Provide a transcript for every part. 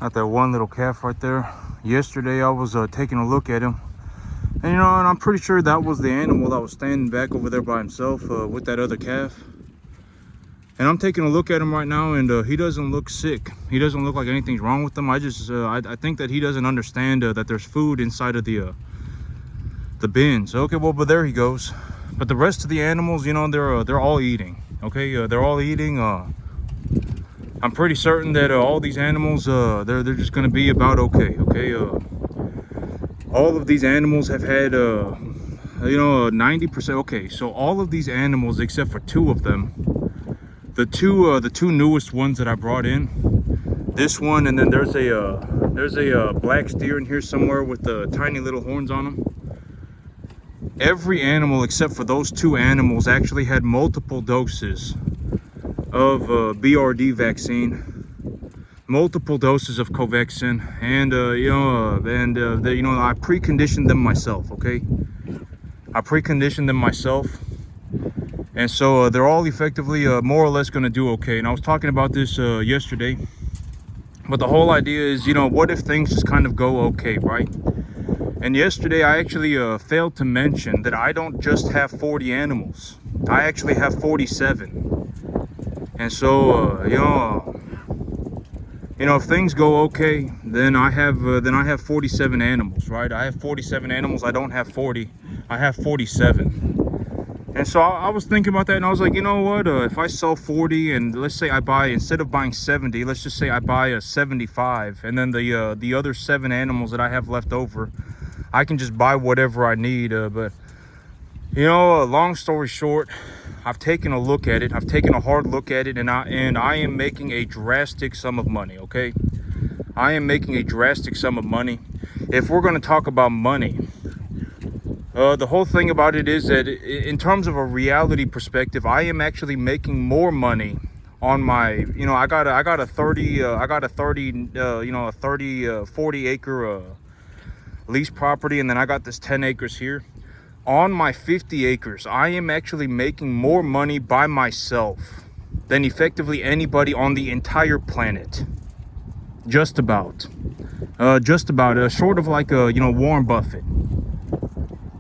Got that one little calf right there. Yesterday I was taking a look at him, and and I'm pretty sure that was the animal that was standing back over there by himself with that other calf. And I'm taking a look at him right now, and he doesn't look sick. He doesn't look like anything's wrong with him. I think that he doesn't understand that there's food inside of the bins. Okay, well, but there he goes. But the rest of the animals, they're all eating. Okay, they're all eating. I'm pretty certain that all these animals, they're just gonna be about okay. Okay, all of these animals have had 90%. Okay, so all of these animals except for two of them, the two newest ones that I brought in, this one, and then there's a black steer in here somewhere with the tiny little horns on them. Every animal except for those two animals actually had multiple doses of BRD vaccine, multiple doses of Covaxin, and I preconditioned them myself. Okay, I preconditioned them myself, and so they're all effectively more or less going to do okay. And I was talking about this yesterday, but the whole idea is, what if things just kind of go okay, right? And yesterday I actually failed to mention that I don't just have 40 animals. I actually have 47. And so if things go okay, then I have 47 animals, right? I have 47 animals. I don't have 40. I have 47. And so I was thinking about that, and I was like, you know what? If I sell 40, and let's say I buy, instead of buying 70, let's just say I buy a 75, and then the other 7 animals that I have left over, I can just buy whatever I need. But long story short, I've taken a look at it. I've taken a hard look at it, and I am making a drastic sum of money. Okay, I am making a drastic sum of money. If we're going to talk about money, the whole thing about it is that in terms of a reality perspective, I am actually making more money on my, I got a 40 acre lease property, and then I got this 10 acres here. On my 50 acres, I am actually making more money by myself than effectively anybody on the entire planet. Just about. Short of like Warren Buffett.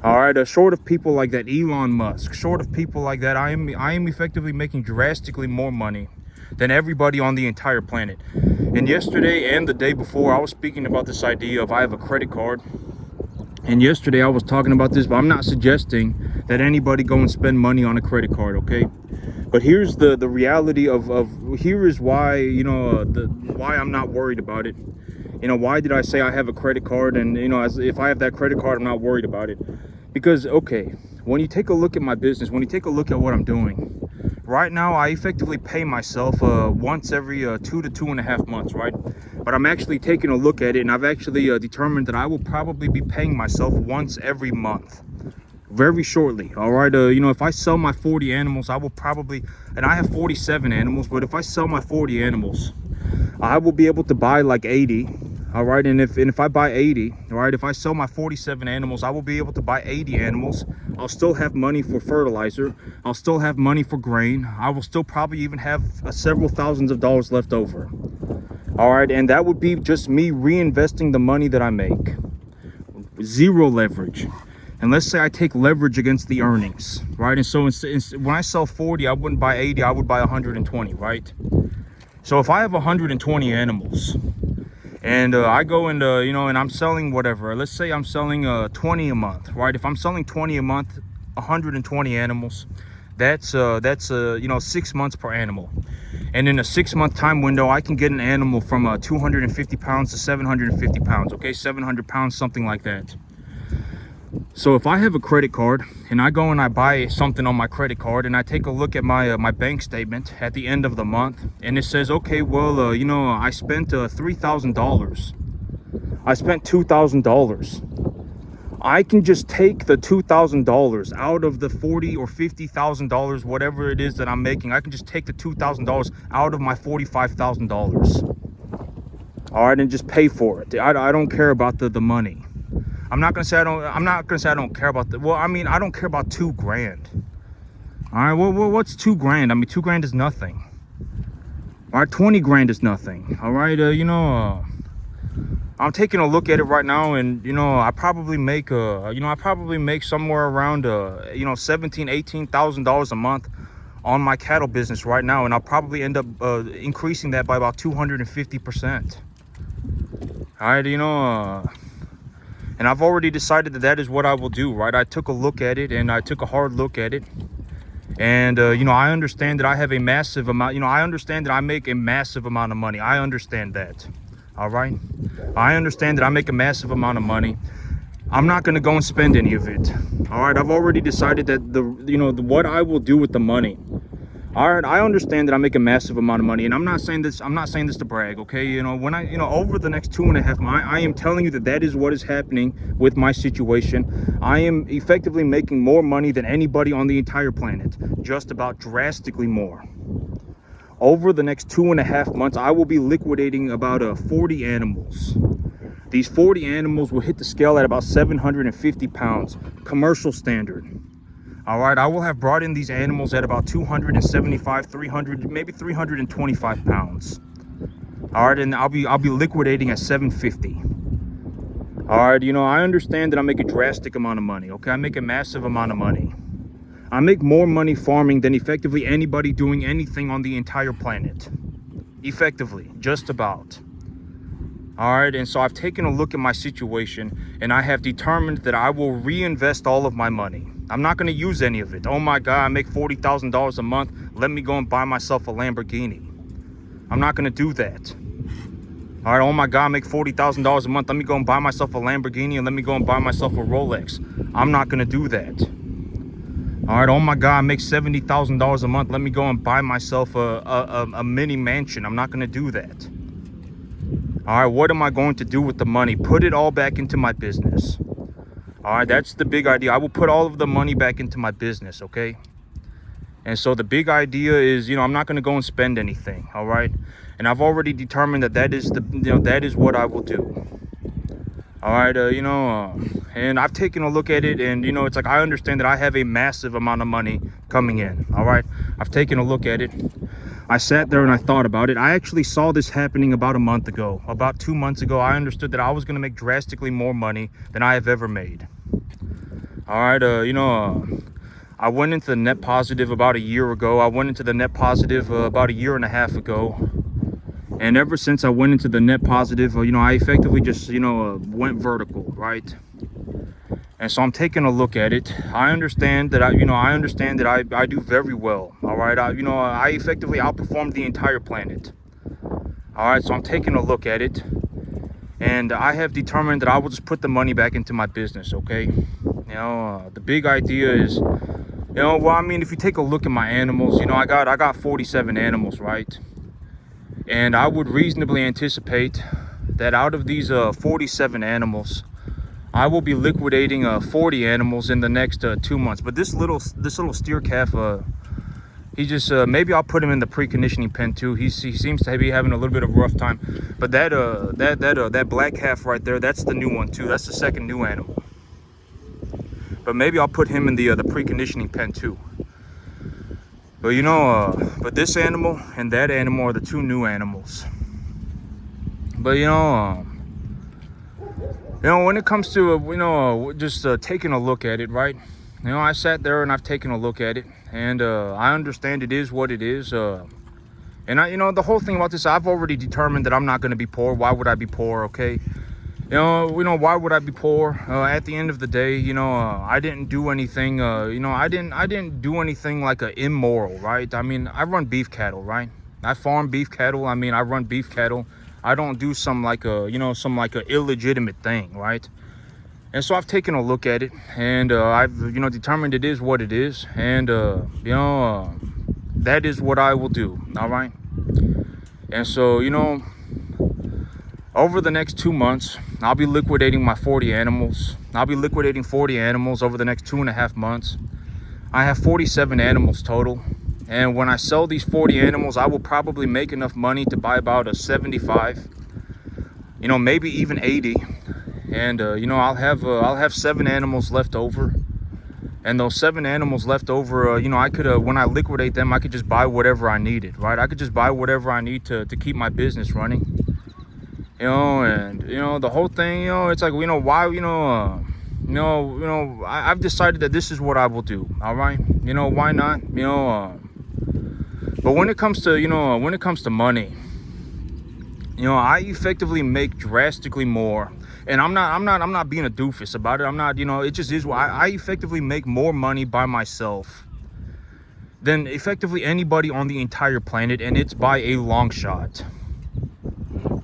All right, short of people like that, Elon Musk, short of people like that, I am effectively making drastically more money than everybody on the entire planet. And yesterday and the day before, I was speaking about this idea of I have a credit card. And yesterday I was talking about this, but I'm not suggesting that anybody go and spend money on a credit card, okay? But here's the reality of here is why, why I'm not worried about it. Why did I say I have a credit card? And, if I have that credit card, I'm not worried about it. Because, okay, when you take a look at my business, when you take a look at what I'm doing, right now I effectively pay myself once every 2 to 2.5 months, right? But I'm actually taking a look at it, and I've actually determined that I will probably be paying myself once every month, very shortly. All right, if I sell my 40 animals, I will probably, and I have 47 animals, but if I sell my 40 animals, I will be able to buy like 80. All right, and if I buy 80, all right, if I sell my 47 animals, I will be able to buy 80 animals. I'll still have money for fertilizer. I'll still have money for grain. I will still probably even have several thousands of dollars left over. All right, and that would be just me reinvesting the money that I make. Zero leverage. And let's say I take leverage against the earnings, right? And so when I sell 40, I wouldn't buy 80, I would buy 120, right? So if I have 120 animals, and I go and and I'm selling whatever, let's say I'm selling 20 a month, right? If I'm selling 20 a month, 120 animals, that's 6 months per animal. And in a 6-month time window, I can get an animal from 250 pounds to 750 pounds, okay? 700 pounds, something like that. So if I have a credit card and I go and I buy something on my credit card, and I take a look at my my bank statement at the end of the month, and it says, okay, well, I spent $3,000. I spent $2,000. I can just take the $2,000 out of the $40,000 or $50,000, whatever it is that I'm making. I can just take the $2,000 out of my $45,000. All right, and just pay for it. I don't care about the money. I'm not gonna say I don't care about well, I mean, I don't care about $2,000. All right, well, what's $2,000? I mean, $2,000 is nothing. All right, 20 grand is nothing. All right, I'm taking a look at it right now, and I probably make somewhere around 18,000 a month on my cattle business right now, and I'll probably end up increasing that by about 250%. All right, and I've already decided that is what I will do, right? I took a look at it, and I took a hard look at it, and I understand that I have a massive amount. I understand that I make a massive amount of money. I understand that. All right, I understand that I make a massive amount of money. I'm not going to go and spend any of it. All right, I've already decided that what I will do with the money. All right, I understand that I make a massive amount of money, and I'm not saying this to brag, okay? When over the next 2.5 months, I am telling you that is what is happening with my situation. I am effectively making more money than anybody on the entire planet, just about drastically more. Over the next 2.5 months, I will be liquidating about 40 animals. These 40 animals will hit the scale at about 750 pounds, commercial standard. All right, I will have brought in these animals at about 275, 300, maybe 325 pounds. All right, and I'll be liquidating at 750. All right, I understand that I make a drastic amount of money, okay? I make a massive amount of money. I make more money farming than effectively anybody doing anything on the entire planet. Effectively, just about. All right, and so I've taken a look at my situation, and I have determined that I will reinvest all of my money. I'm not going to use any of it. Oh my God, I make $40,000 a month. Let me go and buy myself a Lamborghini. I'm not going to do that. All right, oh my God, I make $40,000 a month. Let me go and buy myself a Lamborghini, and let me go and buy myself a Rolex. I'm not going to do that. All right, oh my God, I make $70,000 a month. Let me go and buy myself a mini mansion. I'm not going to do that. All right, what am I going to do with the money? Put it all back into my business. All right, that's the big idea. I will put all of the money back into my business, okay? And so the big idea is, I'm not going to go and spend anything, all right? And I've already determined that is what I will do. All right, and I've taken a look at it, and it's like I understand that I have a massive amount of money coming in. All right, I've taken a look at it. I sat there and I thought about it. I actually saw this happening about a month ago. About 2 months ago, I understood that I was going to make drastically more money than I have ever made. All right, I went into the net positive about a year ago. I went into the net positive about 1.5 years ago. And ever since I went into the net positive, I effectively just, went vertical, right? And so I'm taking a look at it. I understand that I do very well. All right, I effectively outperformed the entire planet. All right, so I'm taking a look at it, and I have determined that I will just put the money back into my business. Okay, the big idea is, if you take a look at my animals, I got 47 animals, right? And I would reasonably anticipate that out of these 47 animals, I will be liquidating 40 animals in the next 2 months. But this little steer calf, he just maybe I'll put him in the preconditioning pen too. He seems to be having a little bit of a rough time. But that black calf right there, that's the new one too. That's the second new animal. But maybe I'll put him in the preconditioning pen too. But but this animal and that animal are the two new animals. But when it comes to just taking a look at it, right? I sat there and I've taken a look at it, and I understand it is what it is. And the whole thing about this, I've already determined that I'm not going to be poor. Why would I be poor? Okay. Why would I be poor? At the end of the day, I didn't do anything. I didn't do anything like immoral, right? I mean, I run beef cattle, right? I farm beef cattle. I mean, I run beef cattle. I don't do some illegitimate thing, right? And so I've taken a look at it, and I've determined it is what it is, and that is what I will do. All right. And so over the next 2 months, I'll be liquidating my 40 animals. I'll be liquidating 40 animals over the next 2.5 months. I have 47 animals total. And when I sell these 40 animals, I will probably make enough money to buy about a 75, maybe even 80. And, I'll have 7 animals left over. And those 7 animals left over, I could, when I liquidate them, I could just buy whatever I needed, right? I could just buy whatever I need to keep my business running. And the whole thing, it's like, why, I've decided that this is what I will do. All right, why not, but when it comes to money, I effectively make drastically more. And I'm not being a doofus about it. I'm not, it just is. I effectively make more money by myself than effectively anybody on the entire planet, and it's by a long shot.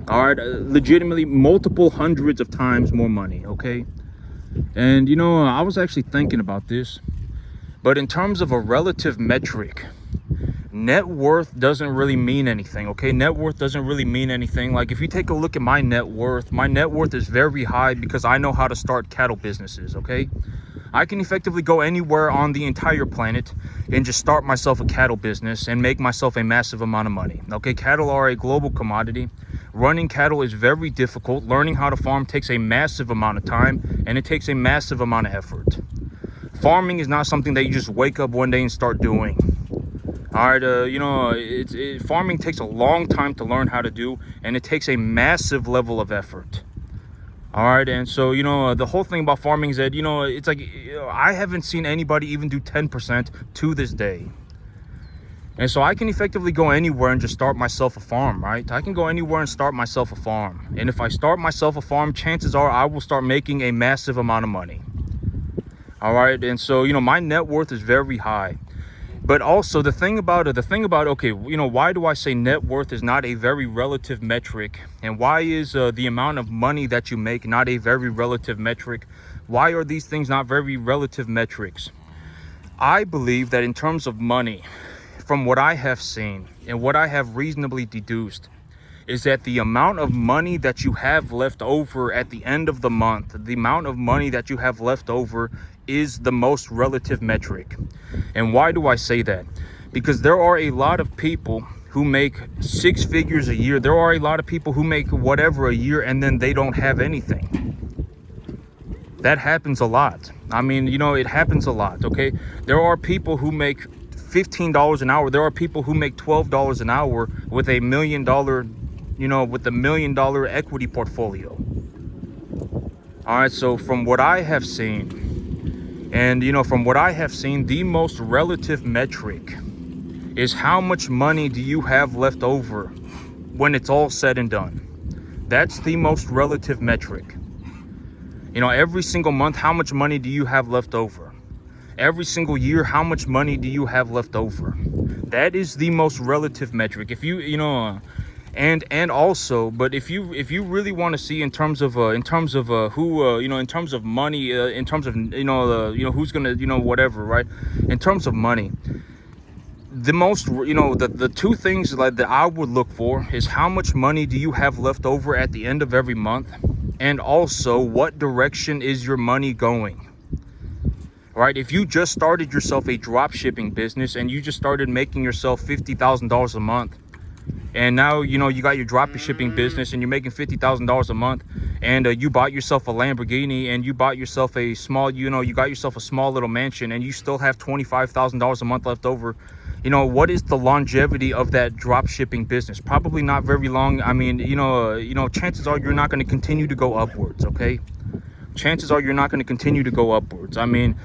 All right, legitimately multiple hundreds of times more money, okay? And I was actually thinking about this, but in terms of a relative metric, net worth doesn't really mean anything, okay? Net worth doesn't really mean anything. Like, if you take a look at my net worth is very high because I know how to start cattle businesses, okay? I can effectively go anywhere on the entire planet and just start myself a cattle business and make myself a massive amount of money, okay? Cattle are a global commodity. Running cattle is very difficult. Learning how to farm takes a massive amount of time, and it takes a massive amount of effort. Farming is not something that you just wake up one day and start doing. All right, farming takes a long time to learn how to do, and it takes a massive level of effort. All right, and so, the whole thing about farming is that, it's like, I haven't seen anybody even do 10% to this day. And so I can effectively go anywhere and just start myself a farm, right? I can go anywhere and start myself a farm. And if I start myself a farm, chances are I will start making a massive amount of money. All right, and so, my net worth is very high. But also the thing about, okay, why do I say net worth is not a very relative metric? And why is the amount of money that you make not a very relative metric? Why are these things not very relative metrics? I believe that in terms of money, from what I have seen and what I have reasonably deduced, is that the amount of money that you have left over at the end of the month, the amount of money that you have left over is the most relative metric. And why do I say that? Because there are a lot of people who make 6 figures a year. There are a lot of people who make whatever a year and then they don't have anything. That happens a lot. I mean, it happens a lot, okay? There are people who make $15 an hour. There are people who make $12 an hour with $1 million, with $1 million equity portfolio. All right, so from what I have seen, the most relative metric is how much money do you have left over when it's all said and done. That's the most relative metric. Every single month, how much money do you have left over? Every single year, how much money do you have left over? That is the most relative metric. If you, and also, but if you really want to see in terms of who, in terms of money, in terms of, who's gonna, whatever, right? In terms of money, the most, the two things like that I would look for is how much money do you have left over at the end of every month, and also what direction is your money going. Right? If you just started yourself a drop shipping business and you just started making yourself $50,000 a month, and now you got your drop shipping business and you're making $50,000 a month, and you bought yourself a Lamborghini, and you bought yourself a small, you got yourself a small little mansion, and you still have $25,000 a month left over, what is the longevity of that drop shipping business? Probably not very long. I mean, chances are you're not going to continue to go upwards, okay? Chances are you're not going to continue to go upwards. I mean,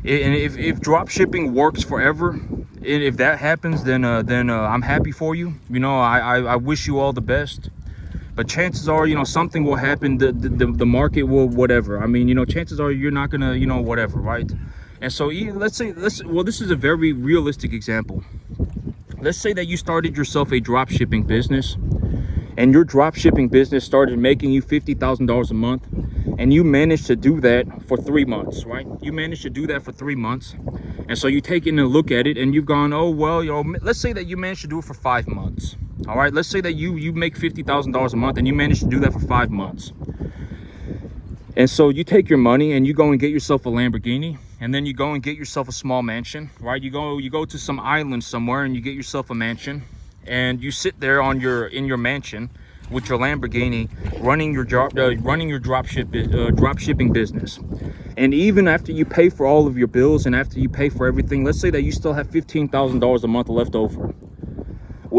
and if drop shipping works forever, if that happens, then I'm happy for you. I wish you all the best. But chances are, something will happen. The market will whatever. I mean, chances are you're not gonna, whatever, right? And so this is a very realistic example. Let's say that you started yourself a drop shipping business, and your drop shipping business started making you $50,000 a month, and you managed to do that for 3 months, right? You managed to do that for 3 months. And so you take in a look at it and you've gone, oh, well, let's say that you managed to do it for 5 months. All right, let's say that you make $50,000 a month and you managed to do that for 5 months. And so you take your money and you go and get yourself a Lamborghini, and then you go and get yourself a small mansion, right? You go to some island somewhere and you get yourself a mansion, and you sit there in your mansion with your Lamborghini, running your drop shipping business. And even after you pay for all of your bills and after you pay for everything, let's say that you still have $15,000 a month left over.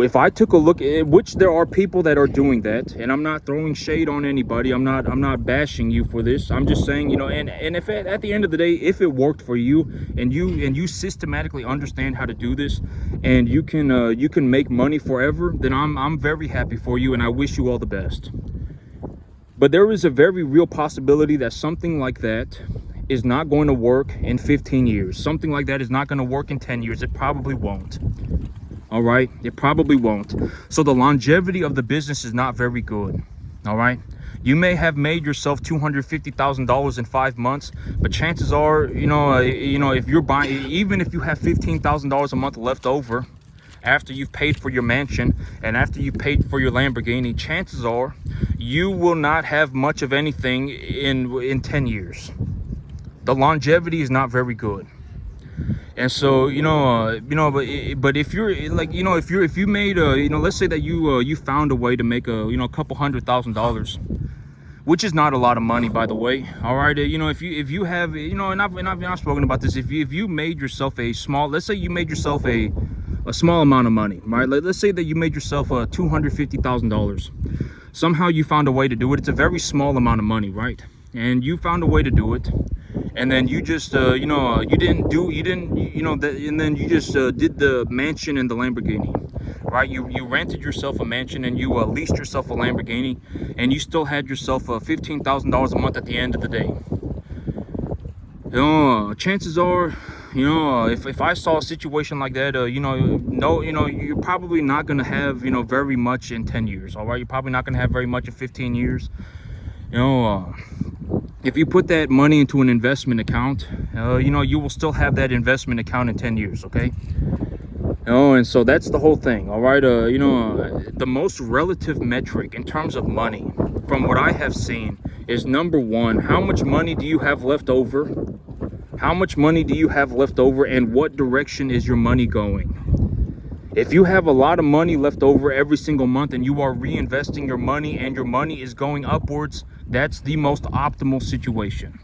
If I took a look at, which there are people that are doing that, and I'm not throwing shade on anybody, I'm not bashing you for this, I'm just saying, you know, and if at the end of the day, if it worked for you, and you systematically understand how to do this, and you can make money forever, then I'm very happy for you, and I wish you all the best. But there is a very real possibility that something like that is not going to work in 15 years. Something like that is not going to work in 10 years. It probably won't. All right, it probably won't. So the longevity of the business is not very good. All right, you may have made yourself $250,000 in 5 months, but chances are, if you're buying, even if you have $15,000 a month left over after you've paid for your mansion and after you've paid for your Lamborghini, chances are you will not have much of anything in 10 years. The longevity is not very good. And so, but if you're like, if you made let's say that you found a way to make a couple $100,000, which is not a lot of money, by the way. All right, if you have, and I've spoken about this. If you made yourself let's say you made yourself a small amount of money, right? Let's say that you made yourself $250,000. Somehow you found a way to do it. It's a very small amount of money, right? And you found a way to do it. And then you just, and then you just did the mansion and the Lamborghini, right? You rented yourself a mansion and you leased yourself a Lamborghini, and you still had yourself $15,000 a month at the end of the day. Chances are, if I saw a situation like that, you're probably not going to have, very much in 10 years. All right. You're probably not going to have very much in 15 years. If you put that money into an investment account, you will still have that investment account in 10 years, okay? And so that's the whole thing, all right? The most relative metric in terms of money, from what I have seen, is number one, how much money do you have left over? How much money do you have left over, and what direction is your money going? If you have a lot of money left over every single month and you are reinvesting your money and your money is going upwards, that's the most optimal situation.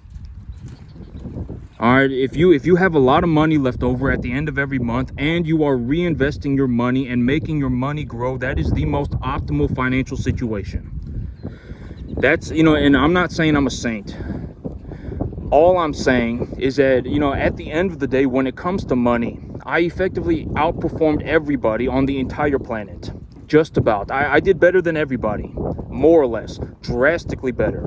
All right, if you have a lot of money left over at the end of every month and you are reinvesting your money and making your money grow, that is the most optimal financial situation. That's, and I'm not saying I'm a saint. All I'm saying is that, at the end of the day, when it comes to money, I effectively outperformed everybody on the entire planet. Just about. I did better than everybody, more or less, drastically better.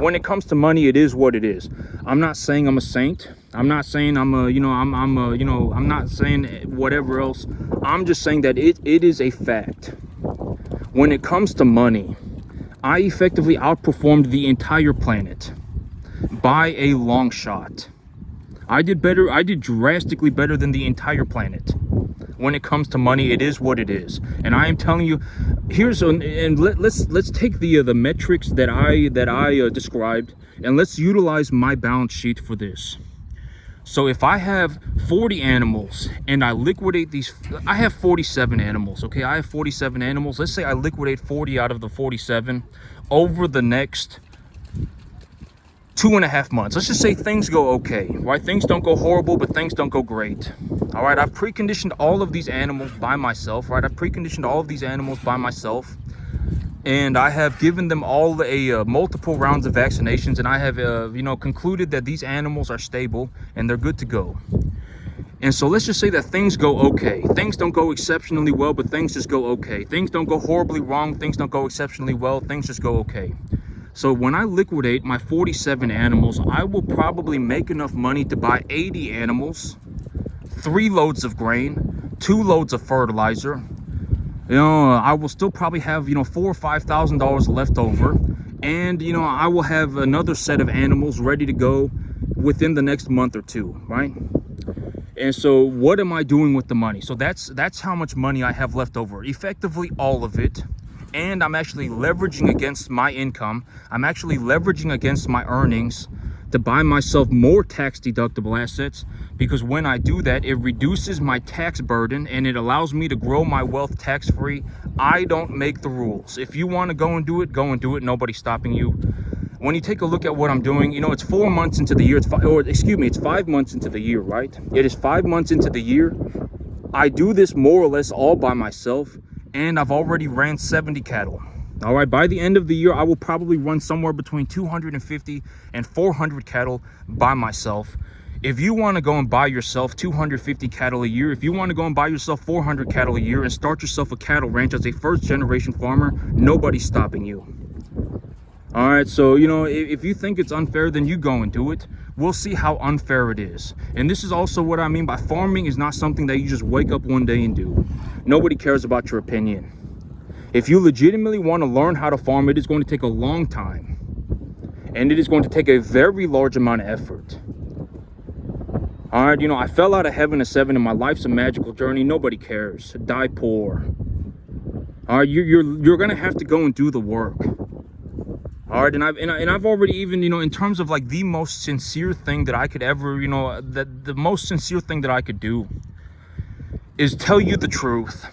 When it comes to money, it is what it is. I'm not saying I'm a saint. I'm not saying I'm not saying whatever else. I'm just saying that it is a fact. When it comes to money, I effectively outperformed the entire planet by a long shot. I did better. I did drastically better than the entire planet. When it comes to money, it is what it is. And I am telling you, let's take the metrics that I described, and let's utilize my balance sheet for this. So if I have 40 animals and I liquidate these, I have 47 animals, okay? I have 47 animals. Let's say I liquidate 40 out of the 47 over the next 2.5 months. Let's just say things go okay, right? Things don't go horrible, but things don't go great. All right, I've preconditioned all of these animals by myself, right? I've preconditioned all of these animals by myself, and I have given them all multiple rounds of vaccinations, and I have, concluded that these animals are stable and they're good to go. And so let's just say that things go okay. Things don't go exceptionally well, but things just go okay. Things don't go horribly wrong. Things don't go exceptionally well. Things just go okay. So when I liquidate my 47 animals, I will probably make enough money to buy 80 animals, 3 loads of grain, 2 loads of fertilizer. I will still probably have, $4,000 or $5,000 left over. And, I will have another set of animals ready to go within the next month or two, right? And so what am I doing with the money? So that's how much money I have left over. Effectively all of it. And I'm actually leveraging against my income. I'm actually leveraging against my earnings to buy myself more tax deductible assets, because when I do that, it reduces my tax burden and it allows me to grow my wealth tax free. I don't make the rules. If you want to go and do it, go and do it. Nobody's stopping you. When you take a look at what I'm doing, it's 4 months into the year. It's 5 months into the year, right? It is 5 months into the year. I do this more or less all by myself, and I've already ran 70 cattle. All right, by the end of the year, I will probably run somewhere between 250 and 400 cattle by myself. If you want to go and buy yourself 250 cattle a year, if you want to go and buy yourself 400 cattle a year and start yourself a cattle ranch as a first generation farmer, nobody's stopping you. All right, so, you know, if you think it's unfair, then you go and do it. We'll see how unfair it is. And this is also what I mean by farming is not something that you just wake up one day and do. Nobody cares about your opinion. If you legitimately want to learn how to farm, it is going to take a long time. And it is going to take a very large amount of effort. All right, you know, I fell out of heaven at 7 and my life's a magical journey. Nobody cares. Die poor. All right, you're going to have to go and do the work. All right, and I've already even, you know, in terms of like the most sincere thing that I could ever, you know, the most sincere thing that I could do is tell you the truth.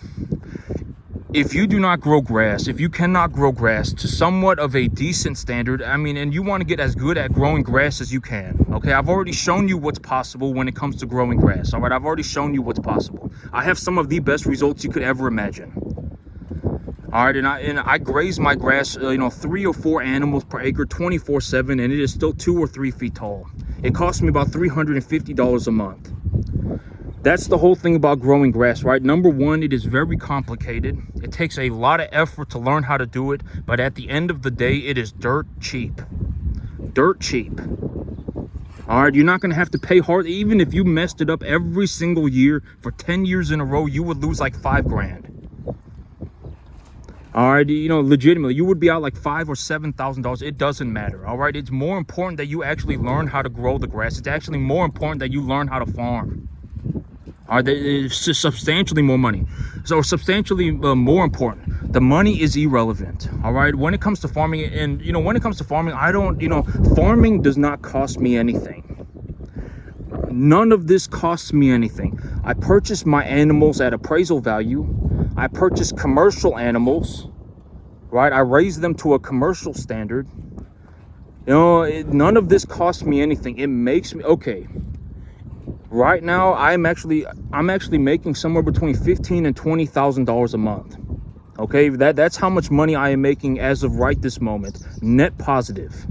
If you do not grow grass, if you cannot grow grass to somewhat of a decent standard, I mean, and you want to get as good at growing grass as you can, okay? I've already shown you what's possible when it comes to growing grass, all right? I've already shown you what's possible. I have some of the best results you could ever imagine. All right, and I graze my grass, you know, 3 or 4 animals per acre, 24/7, and it is still 2 or 3 feet tall. It costs me about $350 a month. That's the whole thing about growing grass, right? Number one, it is very complicated. It takes a lot of effort to learn how to do it, but at the end of the day, it is dirt cheap. Dirt cheap. All right, you're not going to have to pay hard. Even if you messed it up every single year for 10 years in a row, you would lose like $5 grand. All right, you know, legitimately, you would be out like $5,000 or $7,000. It doesn't matter. All right, it's more important that you actually learn how to grow the grass. It's actually more important that you learn how to farm. All right, it's just substantially more money. So substantially more important. The money is irrelevant. All right, when it comes to farming, and you know, when it comes to farming, I don't, you know, farming does not cost me anything. None of this costs me anything. I purchase my animals at appraisal value. I purchase commercial animals, right? I raise them to a commercial standard. You know, none of this costs me anything. It makes me, okay. Right now, I'm actually making somewhere between $15,000 and $20,000 a month. Okay, that's how much money I am making as of right this moment. Net positive.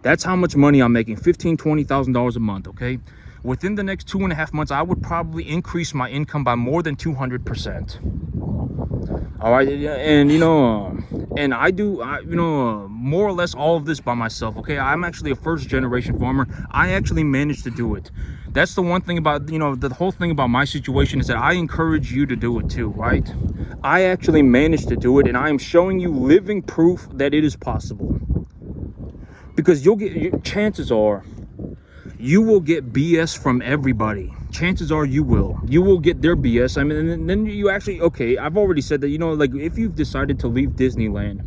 That's how much money I'm making, $15,000, $20,000 a month. Okay, within the next 2.5 months, I would probably increase my income by more than 200%. All right, and you know, and I do, you know, more or less all of this by myself. Okay, I'm actually a first generation farmer. I actually managed to do it. That's the one thing about, you know, the whole thing about my situation is that I encourage you to do it too, right? I actually managed to do it, and I am showing you living proof that it is possible. Because you'll get, chances are, you will get BS from everybody. Chances are you will get their BS. I mean, and then you actually, okay, I've already said that, you know, like if you've decided to leave Disneyland,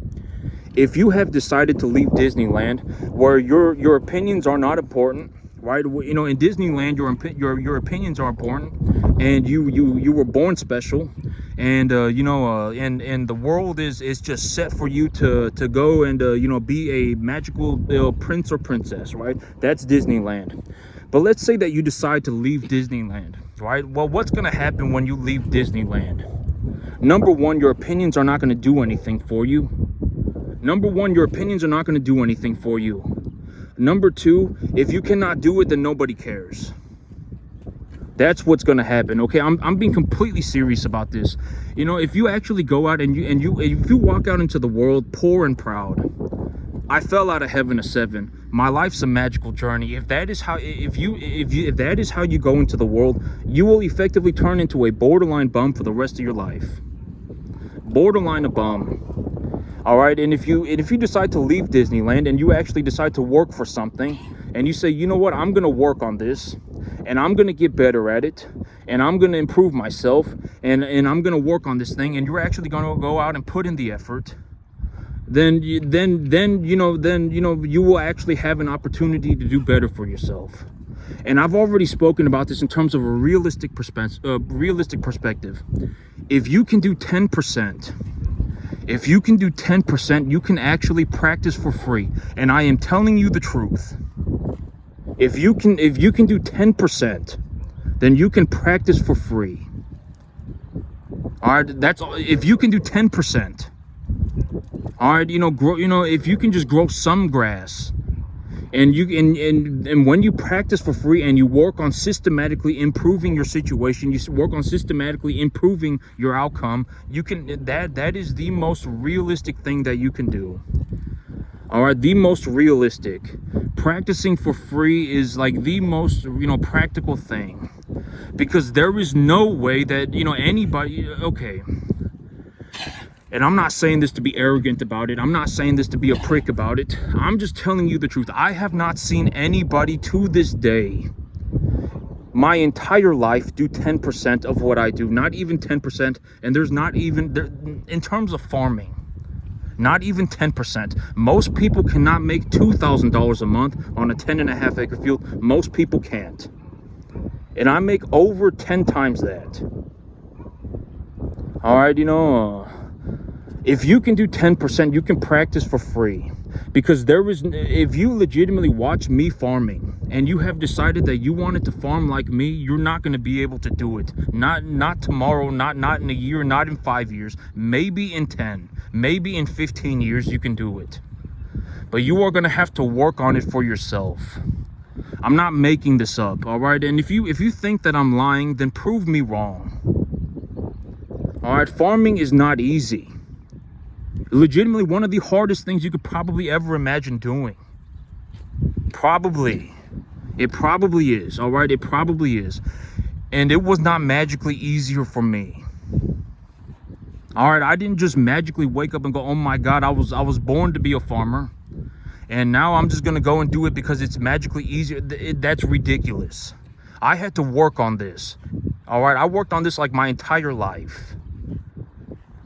if you have decided to leave Disneyland where your opinions are not important, right? You know, in Disneyland, your opinions are important, and you were born special, and you know, and the world is just set for you to go and you know, be a magical prince or princess, right? That's Disneyland. But let's say that you decide to leave Disneyland, right? Well, what's going to happen when you leave Disneyland? Number one, your opinions are not going to do anything for you. Number one, your opinions are not going to do anything for you. Number two, if you cannot do it, then nobody cares. That's what's going to happen. Okay, I'm being completely serious about this. You know, if you actually go out and if you walk out into the world poor and proud, I fell out of heaven at 7. My life's a magical journey. If that is how if that is how you go into the world, you will effectively turn into a borderline bum for the rest of your life. Borderline a bum. All right, and if you decide to leave Disneyland and you actually decide to work for something, and you say, you know what, I'm gonna work on this, and I'm gonna get better at it, and I'm gonna improve myself, and I'm gonna work on this thing, and you're actually gonna go out and put in the effort, then you know you will actually have an opportunity to do better for yourself. And I've already spoken about this in terms of a realistic perspective. If you can do 10%, if you can do 10%, you can actually practice for free. And I am telling you the truth. If you can do 10%, then you can practice for free. All right, that's all. If you can do 10%, all right, grow, if you can just grow some grass, and you and when you practice for free and you work on systematically improving your situation, you work on systematically improving your outcome, you can, that is the most realistic thing that you can do. All right, the most realistic. Practicing for free is like the most, practical thing, because there is no way that, anybody, okay. And I'm not saying this to be arrogant about it. I'm not saying this to be a prick about it. I'm just telling you the truth. I have not seen anybody to this day, my entire life, do 10% of what I do. Not even 10%. And there's not even, in terms of farming, not even 10%. Most people cannot make $2,000 a month on a 10.5 acre field. Most people can't. And I make over 10 times that. All right, if you can do 10%, you can practice for free. Because if you legitimately watch me farming and you have decided that you wanted to farm like me, you're not going to be able to do it. Not tomorrow, not in a year, not in 5 years, maybe in 10, maybe in 15 years you can do it. But you are going to have to work on it for yourself. I'm not making this up, all right? And if you think that I'm lying, then prove me wrong. All right, farming is not easy. Legitimately one of the hardest things you could probably ever imagine doing. Probably. It probably is, all right? It probably is. And it was not magically easier for me. All right, I didn't just magically wake up and go, oh my God, I was born to be a farmer, and now I'm just gonna go and do it because it's magically easier. That's ridiculous. I had to work on this. All right, I worked on this like my entire life.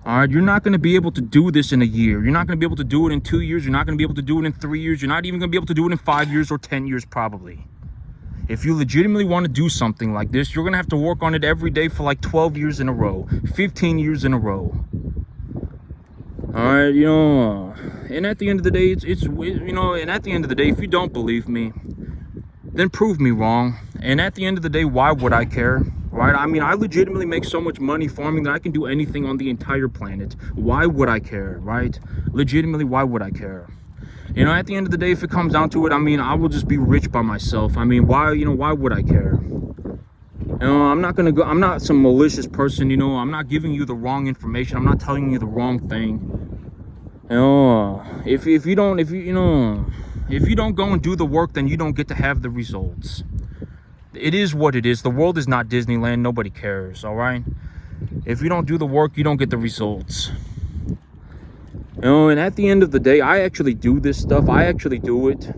All right, you're not going to be able to do this in a year. You're not going to be able to do it in 2 years. You're not going to be able to do it in 3 years. You're not even going to be able to do it in 5 years or 10 years, probably. If you legitimately want to do something like this, you're going to have to work on it every day for like 12 years in a row, 15 years in a row. All right, and at the end of the day, and at the end of the day, if you don't believe me, then prove me wrong. And at the end of the day, why would I care? Right? I mean, I legitimately make so much money farming that I can do anything on the entire planet. Why would I care, right? Legitimately, why would I care? At the end of the day, if it comes down to it, I mean, I will just be rich by myself. I mean, why would I care? I'm not some malicious person, I'm not giving you the wrong information. I'm not telling you the wrong thing. If you don't go and do the work, then you don't get to have the results. It is what it is. The world is not Disneyland. Nobody cares, all right? If you don't do the work, you don't get the results. And at the end of the day, I actually do this stuff. I actually do it.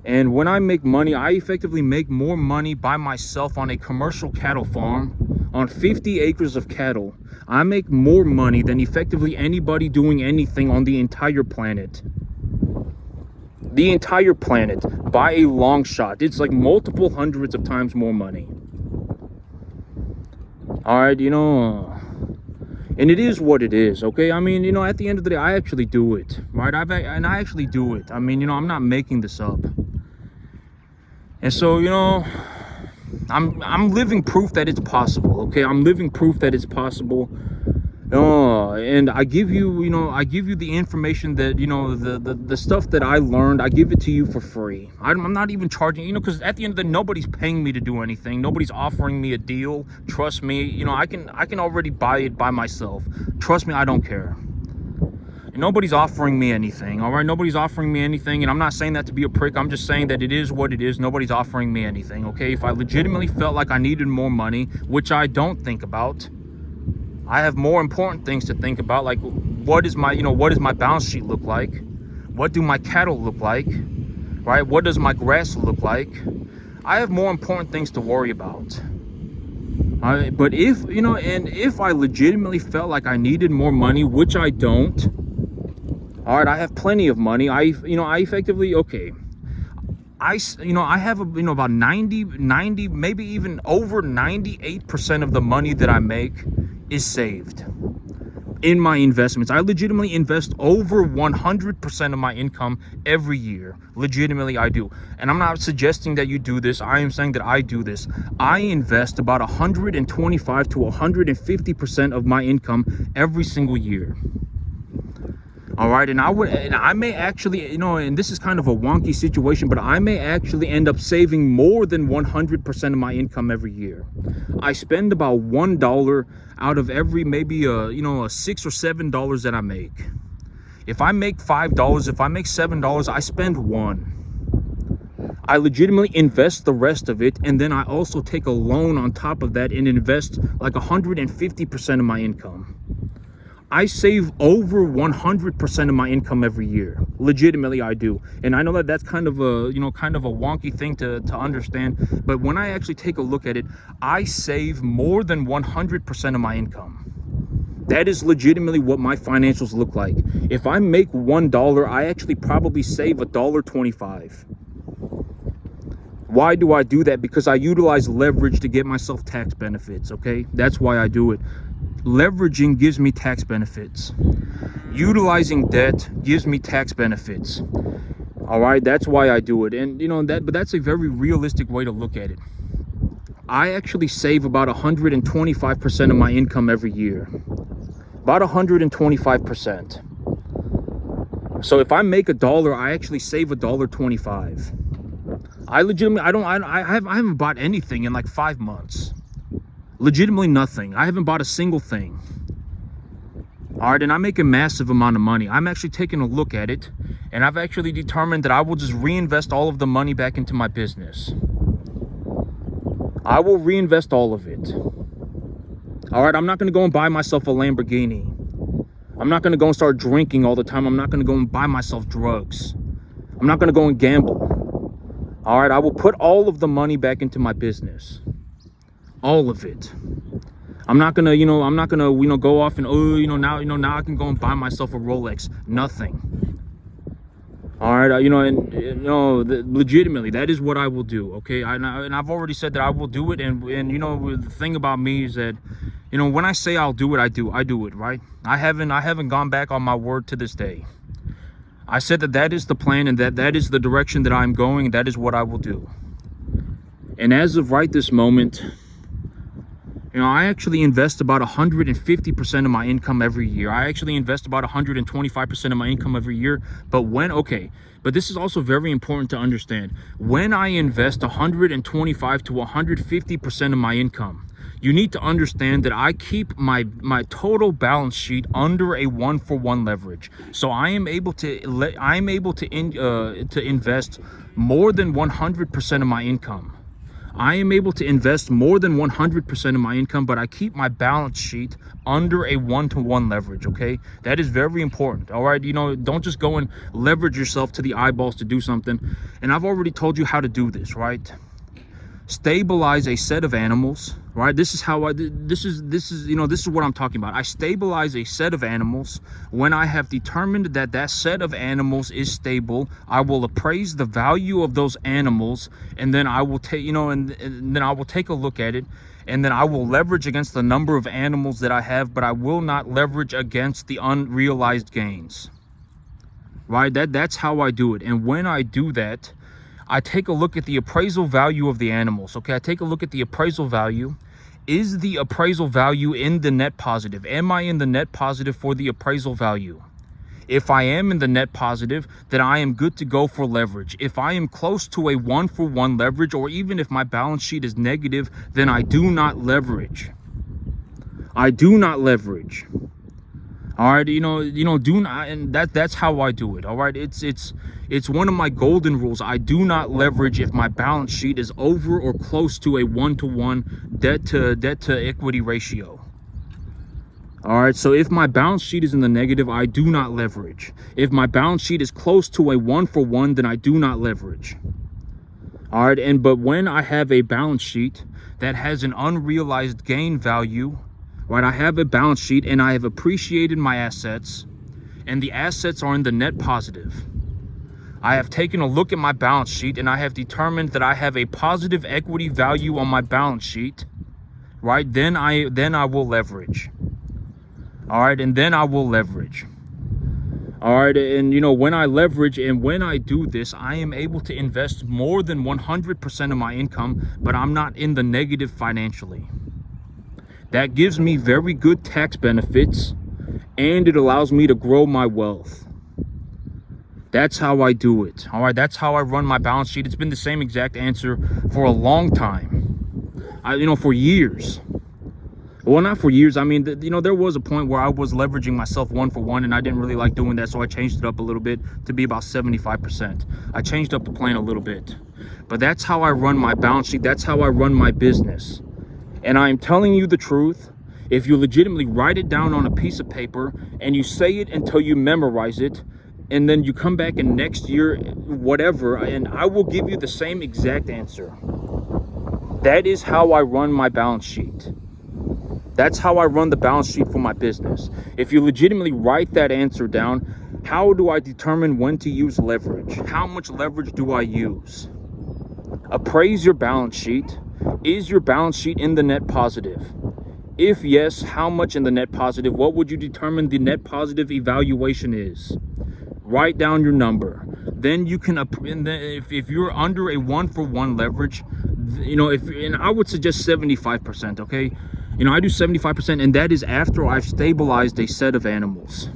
And when I make money, I effectively make more money by myself on a commercial cattle farm, on 50 acres of cattle. I make more money than effectively anybody doing anything on the entire planet. The entire planet, by a long shot. It's like multiple hundreds of times more money. All right, and it is what it is, okay? I mean, at the end of the day, I actually do it, right? I actually do it. I mean, I'm not making this up. And so, I'm living proof that it's possible, okay? I'm living proof that it's possible. And I give you, the information that, the stuff that I learned, I give it to you for free. I'm not even charging, because at the end of the day, nobody's paying me to do anything. Nobody's offering me a deal. Trust me, I can already buy it by myself. Trust me, I don't care. Nobody's offering me anything, all right? Nobody's offering me anything, and I'm not saying that to be a prick. I'm just saying that it is what it is. Nobody's offering me anything, okay? If I legitimately felt like I needed more money, which I don't think about, I have more important things to think about, like what does my balance sheet look like? What do my cattle look like? Right? What does my grass look like? I have more important things to worry about. But if I legitimately felt like I needed more money, which I don't, all right, I have plenty of money. I effectively, okay. I have about 90, maybe even over 98% of the money that I make is saved. in my investments. I legitimately invest over 100% of my income every year. Legitimately, I do. And I'm not suggesting that you do this. I am saying that I do this. I invest about 125 to 150% of my income every single year. All right, and I may actually, and this is kind of a wonky situation, but I may actually end up saving more than 100% of my income every year. I spend about $1 out of every maybe a $6 or $7 that I make. If I make $5, if I make $7, I spend $1. I legitimately invest the rest of it, and then I also take a loan on top of that and invest like 150% of my income. I save over 100% of my income every year. Legitimately, I do. And I know that that's kind of a, kind of a wonky thing to understand. But when I actually take a look at it, I save more than 100% of my income. That is legitimately what my financials look like. If I make $1, I actually probably save $1.25. Why do I do that? Because I utilize leverage to get myself tax benefits, okay? That's why I do it. Leveraging gives me tax benefits. Utilizing debt gives me tax benefits. All right, that's why I do it. And but that's a very realistic way to look at it. I actually save about 125% of my income every year. About 125%. So if I make $1, I actually save $1.25. I legitimately, I haven't bought anything in like 5 months. Legitimately nothing. I haven't bought a single thing. All right, and I make a massive amount of money. I'm actually taking a look at it, and I've actually determined that I will just reinvest all of the money back into my business. I will reinvest all of it. All right, I'm not going to go and buy myself a Lamborghini. I'm not going to go and start drinking all the time. I'm not going to go and buy myself drugs. I'm not going to go and gamble. All right, I will put all of the money back into my business. All of it. I'm not gonna, go off and now I can go and buy myself a Rolex. Nothing. All right, legitimately, that is what I will do. Okay, and I've already said that I will do it. And the thing about me is that, when I say I'll do it, I do it. Right? I haven't gone back on my word to this day. I said that is the plan, and that is the direction that I'm going, and that is what I will do. And as of right this moment, I actually invest about 150% of my income every year. I actually invest about 125% of my income every year. But this is also very important to understand. When I invest 125 to 150% of my income, you need to understand that I keep my total balance sheet under a 1-for-1 leverage. So I am able to invest more than 100% of my income. I am able to invest more than 100% of my income, but I keep my balance sheet under a 1-to-1 leverage, okay? That is very important, all right? Don't just go and leverage yourself to the eyeballs to do something. And I've already told you how to do this, right? Stabilize a set of animals, right? This is what I'm talking about. I stabilize a set of animals. When I have determined that set of animals is stable, I will appraise the value of those animals, and then I will take, and then I will take a look at it, and then I will leverage against the number of animals that I have, but I will not leverage against the unrealized gains. Right? That's how I do it. And when I do that, I take a look at the appraisal value of the animals. Okay, I take a look at the appraisal value. Is the appraisal value in the net positive? Am I in the net positive for the appraisal value? If I am in the net positive, then I am good to go for leverage. If I am close to a 1-for-1 leverage, or even if my balance sheet is negative, then I do not leverage. I do not leverage. All right, do not, and that's how I do it. All right, it's one of my golden rules. I do not leverage if my balance sheet is over or close to a 1-to-1 debt to equity ratio. All right, so if my balance sheet is in the negative, I do not leverage. If my balance sheet is close to a 1-for-1, then I do not leverage. All right, but when I have a balance sheet that has an unrealized gain value, right, I have a balance sheet and I have appreciated my assets, and the assets are in the net positive. I have taken a look at my balance sheet and I have determined that I have a positive equity value on my balance sheet, right? Then I will leverage. All right, and then I will leverage. All right, and when I leverage and when I do this, I am able to invest more than 100% of my income, but I'm not in the negative financially. That gives me very good tax benefits, and it allows me to grow my wealth. That's how I do it. All right, that's how I run my balance sheet. It's been the same exact answer for a long time. For years. Well, not for years. I mean, there was a point where I was leveraging myself 1-for-1, and I didn't really like doing that, so I changed it up a little bit to be about 75%. I changed up the plan a little bit. But that's how I run my balance sheet. That's how I run my business. And I'm telling you the truth. If you legitimately write it down on a piece of paper and you say it until you memorize it, and then you come back in next year, whatever, and I will give you the same exact answer. That is how I run my balance sheet. That's how I run the balance sheet for my business. If you legitimately write that answer down, how do I determine when to use leverage? How much leverage do I use? Appraise your balance sheet. Is your balance sheet in the net positive? If yes, how much in the net positive? What would you determine the net positive evaluation is? Write down your number. Then you can, if you're under a 1-for-1 leverage, and I would suggest 75%, okay? I do 75%, and that is after I've stabilized a set of animals.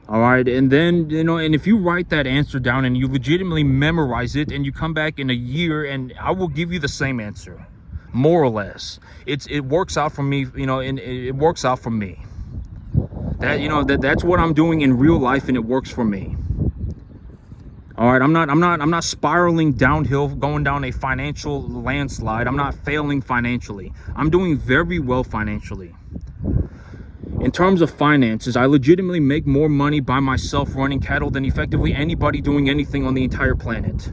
All right, and then, and if you write that answer down and you legitimately memorize it, and you come back in a year, and I will give you the same answer, more or less. It works out for me, and it works out for me. That's what I'm doing in real life, and it works for me. All right, I'm not spiraling downhill, going down a financial landslide. I'm not failing financially. I'm doing very well financially. In terms of finances, I legitimately make more money by myself running cattle than effectively anybody doing anything on the entire planet.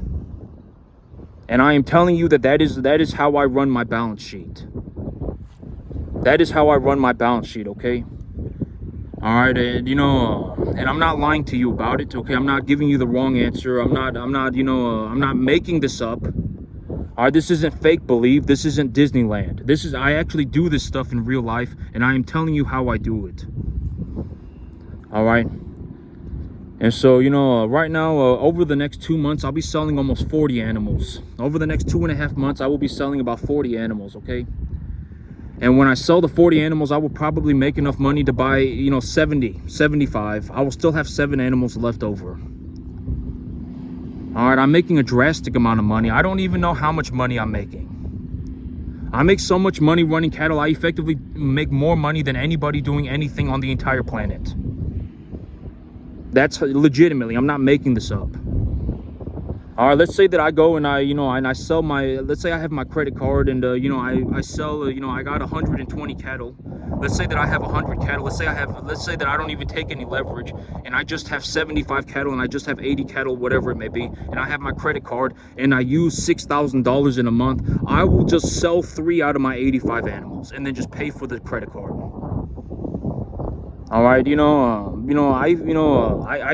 And I am telling you that is how I run my balance sheet. That is how I run my balance sheet, okay? All right, and and I'm not lying to you about it, okay? I'm not giving you the wrong answer. I'm not making this up. All right, this isn't fake believe. This isn't Disneyland. I actually do this stuff in real life, and I am telling you how I do it. All right. And so, right now, over the next 2 months, I'll be selling almost 40 animals. Over the next 2.5 months, I will be selling about 40 animals, okay? And when I sell the 40 animals, I will probably make enough money to buy, 70, 75. I will still have 7 animals left over. All right, I'm making a drastic amount of money. I don't even know how much money I'm making. I make so much money running cattle, I effectively make more money than anybody doing anything on the entire planet. That's legitimately, I'm not making this up. All right, let's say that I go and I sell let's say I have my credit card and, I sell, I got 120 cattle. Let's say that I have 100 cattle. Let's say that I don't even take any leverage and I just have 75 cattle and I just have 80 cattle, whatever it may be. And I have my credit card and I use $6,000 in a month. I will just sell 3 out of my 85 animals and then just pay for the credit card. All right, I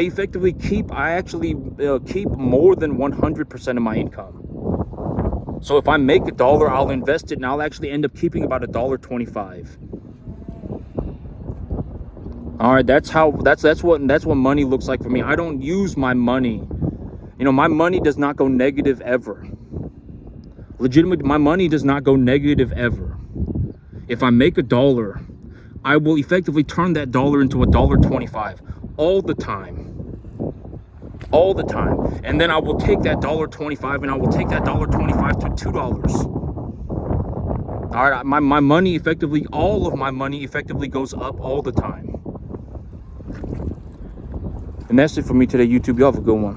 effectively keep more than 100% of my income. So if I make $1, I'll invest it, and I'll actually end up keeping about $1.25. All right, that's what money looks like for me. I don't use my money. My money does not go negative ever. Legitimately, my money does not go negative ever. If I make $1, I will effectively turn that dollar into $1.25 all the time. All the time. And then I will take that $1.25 and I will take that $1.25 to $2. All right, my money effectively, all of my money effectively goes up all the time. And that's it for me today, YouTube. Y'all have a good one.